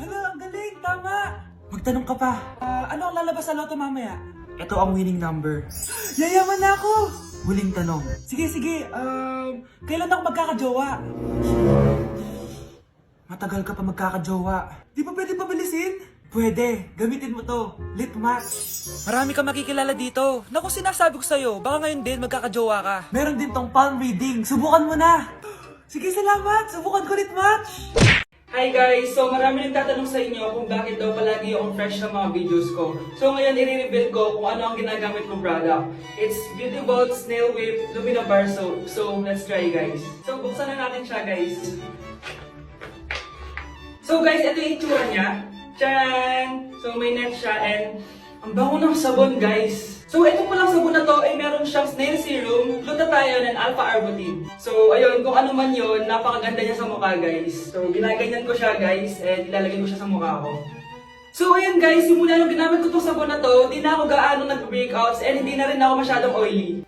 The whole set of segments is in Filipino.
Hala, ang galing! Tama! Magtanong ka pa. Ano ang lalabas sa loto mamaya? Ito ang winning number. Yayaman na ako! Huling tanong. Sige. Kailan ako magkakajowa? Matagal ka pa magkakajowa. Di ba pwede pabilisin? Pwede. Gamitin mo to. Lit match. Marami ka makikilala dito. Naku, sinasabi ko sa'yo. Baka ngayon din magkakajowa ka. Meron din tong palm reading. Subukan mo na. Sige, salamat. Subukan ko lit match. Hi guys! So marami nagtatanong sa inyo kung bakit daw palagi yung fresh ng mga videos ko. So ngayon i-reveal ko kung ano ang ginagamit kong product. It's Beauty Vault Snail Whip Lumina Bar Soap. So let's try guys. So buksan na natin siya guys. So guys, ito yung itsura niya. Tcharan! So may net siya and ang bango ng sabon guys. So itong palang sabon na to ay meron siyang snail serum, glutathione and alpha-arbutin. So ayun, kung ano man yun, napakaganda niya sa mukha guys. So ginaganyan ko siya guys and ilalagay ko siya sa mukha ko. So ayun guys, simula nung ginamit ko itong sabon na to, di na ako gaano nag-breakouts and hindi na rin ako masyadong oily.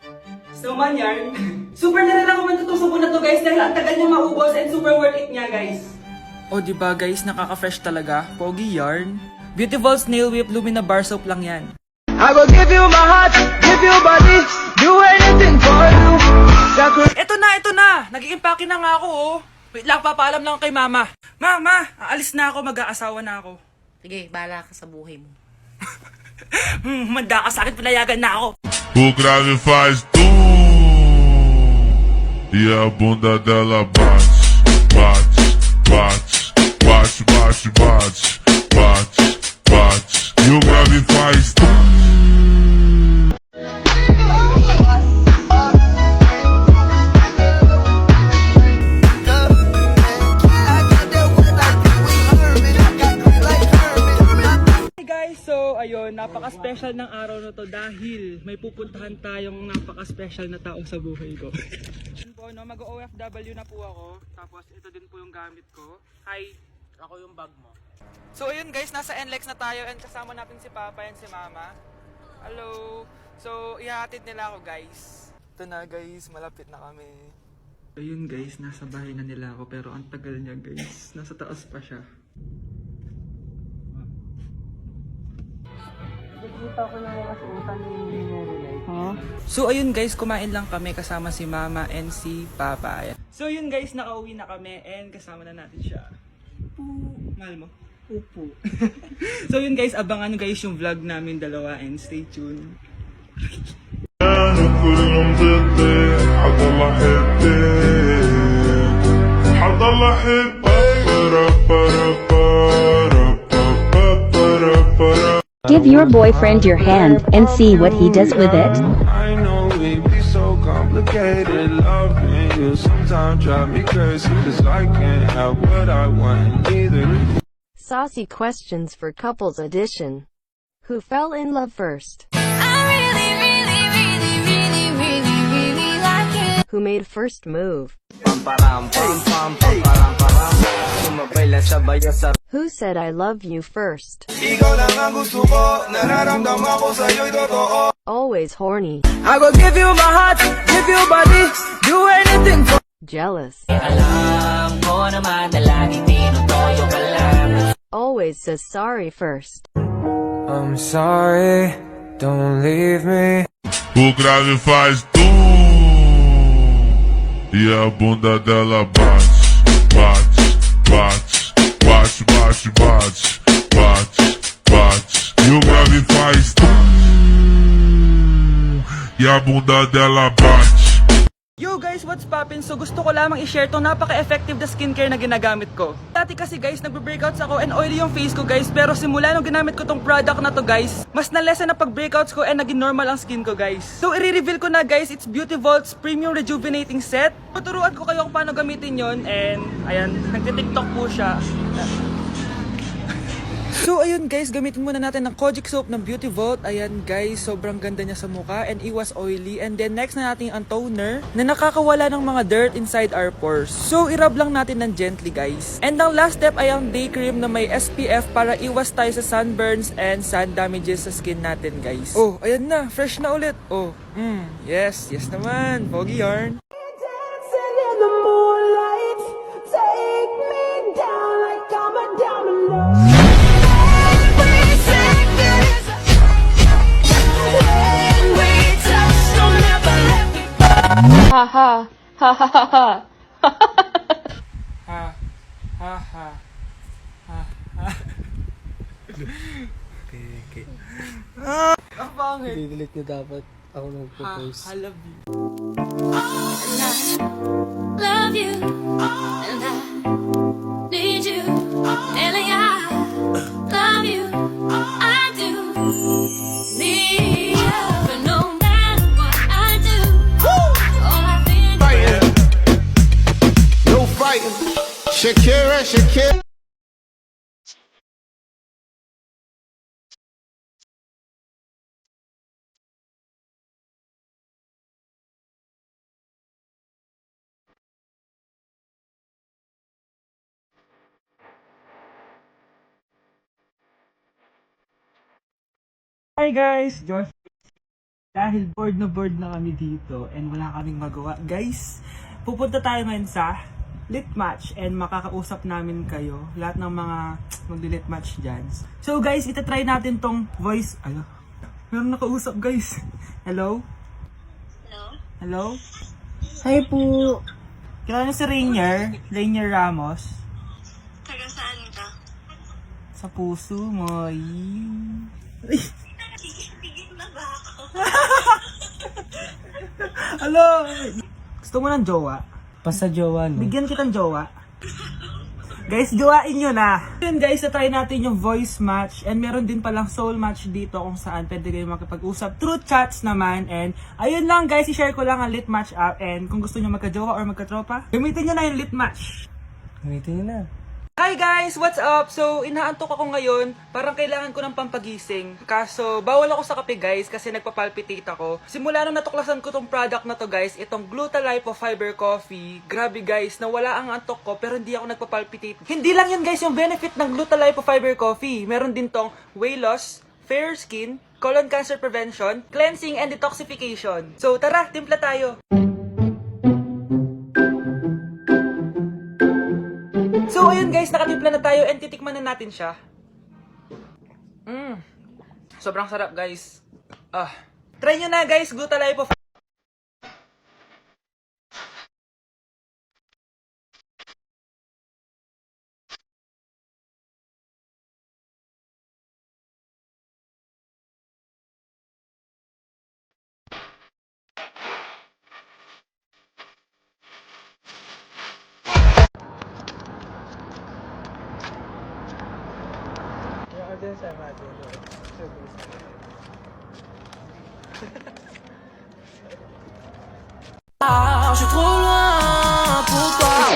Snowman yarn. Super na rin ako man itong sabon na to guys dahil ang tagal niya maubos and super worth it niya guys. O diba guys, nakaka-fresh talaga. Pogi yarn. Beauty Vault Snail Whip Lumina Bar Soap lang yan. I will give you my heart, give you body, do anything for you. Ito na! Nag-i-impake na nga ako, oh. Wait lang, papaalam lang kay mama. Mama, aalis na ako, mag-aasawa na ako. Sige, bahala ka sa buhay mo. Manda ka sa akin, pinayagan na ako. O grave faz e a bunda dela bate, bate, bate, bate, bate, bate, bate. E o grave faz So, ayun, napaka-special ng araw na to dahil may pupuntahan tayong napaka-special na tao sa buhay ko. No, mag-OFW na po ako, tapos ito din po yung gamit ko. Hi! Ako yung bag mo. So, ayun guys, nasa NLEX na tayo and kasama natin si Papa and si Mama. Hello! So, ihahatid nila ako guys. Ito na guys, malapit na kami. Ayun guys, nasa bahay na nila ako pero ang tagal niya guys. Nasa taas pa siya. Nakikita ko na mga suotan ni Nerelay. Huh? So ayun guys, kumain lang kami kasama si Mama and si Papa. Ayan. So yun guys, nakauwi na kami and kasama na natin siya. Mahal mo? Upo. So yun guys, abangan guys yung vlog namin dalawa and stay tuned. Give your boyfriend your hand and see what he does with it. I know it be so complicated. Loving you sometimes drive me crazy, 'cause I can't have what I want either. Saucy questions for couples edition. Who fell in love first? Who made first move? Who said I love you first? Always horny. I will give you my heart, give you body, do anything for Jealous. Always says sorry first. I'm sorry, don't leave me. O grave faz e a bunda dela bate, bate, bate, bate, bate, bate, bate. E o grave faz e a bunda dela bate. Yo guys, what's poppin'? So gusto ko lamang i-share tong napaka-effective na skincare na ginagamit ko. Dati kasi guys, nagbe-breakouts ako and oily yung face ko guys. Pero simula nung ginamit ko tong product na to guys, mas na-lessen na pag-breakouts ko and naging normal ang skin ko guys. So i-reveal ko na guys, it's Beauty Vault's Premium Rejuvenating Set. Tuturuan ko kayo kung paano gamitin yon and ayan, nagti-tiktok po siya. So ayun guys, gamitin muna natin ng Kojic soap ng Beauty Vault. Ayan guys, sobrang ganda niya sa mukha and iwas oily. And then next na natin ang toner na nakakawala ng mga dirt inside our pores. So i-rub lang natin ng gently guys. And ang last step ay ang day cream na may SPF para iwas tayo sa sunburns and sun damages sa skin natin guys. Oh, ayan na, fresh na ulit. Oh, yes naman, pogi yarn. Dancing in the moonlight, take me down like I'm a down alone. Ha ha ha ha ha ha. Ha. Ha ha. Ha ha. Okay. Ang pangit. I-delete niyo dapat. Ako nag-propose. I love you. Love you, and I need you, and I love you, I do need you, but no matter what I do, all I think No fighting. Shakira, Shakira. Hi guys! Josh. Dahil bored na kami dito and wala kaming magawa. Guys, pupunta tayo ngayon sa lit match and makakausap namin kayo. Lahat ng mga magli-lit match dyan. So guys, itatry natin tong voice. Ayo. Meron nakausap guys. Hello? Hello? Hi po. Kilala niyo si Rainier? Rainier Ramos? taga saan ka? Sa puso mo. Pigil na ba ako? Hello! Gusto mo ng jowa? Basta jowa, no? Bigyan kitang jowa. Guys, jowain nyo na. Yun guys, na-try natin yung voice match and meron din palang soul match dito kung saan pwede kayo makipag-usap through chats naman. And ayun lang guys, i-share ko lang ang lit match app and kung gusto nyo magka-jowa or magka-tropa, gamitin nyo na yung lit match. Gamitin niyo na. Hi guys! What's up? So, inaantok ako ngayon. Parang kailangan ko ng pampagising. Kaso, bawal ako sa kape guys kasi nagpapalpitate ako. Simula nung natuklasan ko tong product na to guys, itong Glutalipo Fiber Coffee. Grabe guys, nawala ang antok ko pero hindi ako nagpapalpitate. Hindi lang yun guys yung benefit ng Glutalipo Fiber Coffee. Meron din tong weight loss, fair skin, colon cancer prevention, cleansing and detoxification. So, tara, timpla tayo. So, ayun guys, nakatimpla na tayo and titikman na natin siya. Sobrang sarap guys. Try nyo na guys, Glutalipo. Je suis trop loin pour toi.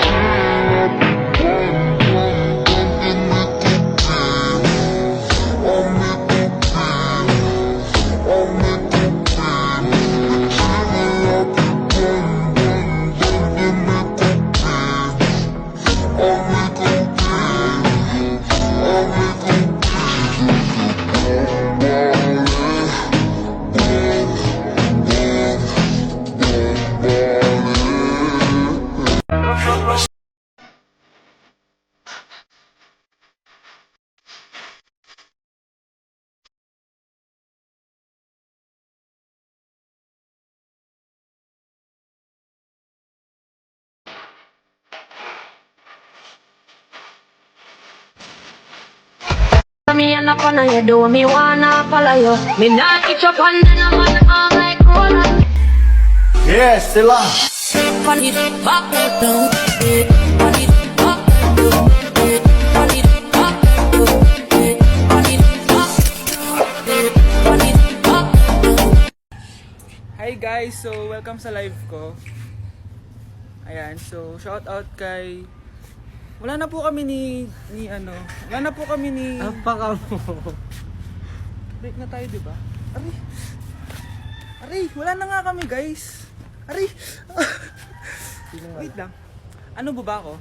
Me and up on your do me wanna follow you. Me not itch up on the man all like cola. Yes, Silla. On it, back down, on it, back down, on it, back down, on it, back down, on it, back down. Hi guys, so welcome sa live ko. Ayan, so shout out kay... Wala na po kami wala na po kami ni... Apaka mo. Break na tayo, di ba? Aray, wala na nga kami, guys. Aray. Wait lang. Ano ba ako?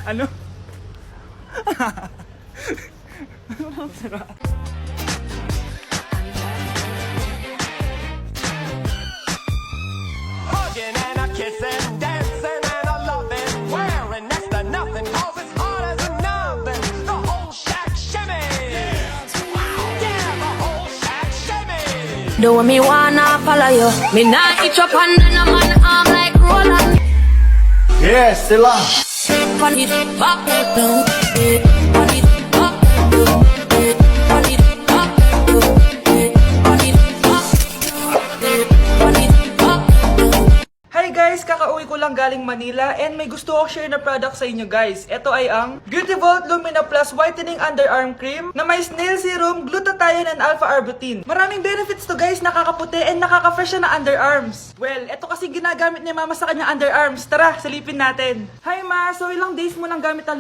Ano? Hugging and a kissing, dancing and a loving, wearing next to nothing, cause it's hard as a nothing. The whole shack shimmy. Yeah, the whole shack shimmy. Do me wanna follow you. Me not itch up on the man arm like Roland. Yes, still on. Pon it back down. Pon it back down. Pon it back down. Pon it back down. Pon it back down. Hi guys! Kakauwi ko lang galing Manila and may gusto ko share na product sa inyo guys. Ito ay ang Beauty Vault Lumina Plus Whitening Underarm Cream na may snail serum, glutathione and alpha-arbutin. Maraming benefits to guys, nakakaputi and nakaka-fresh siya na underarms. Well, ito kasi ginagamit ni mama sa kanyang underarms. Tara, silipin natin. Hi ma! So ilang days mo nang gamit ang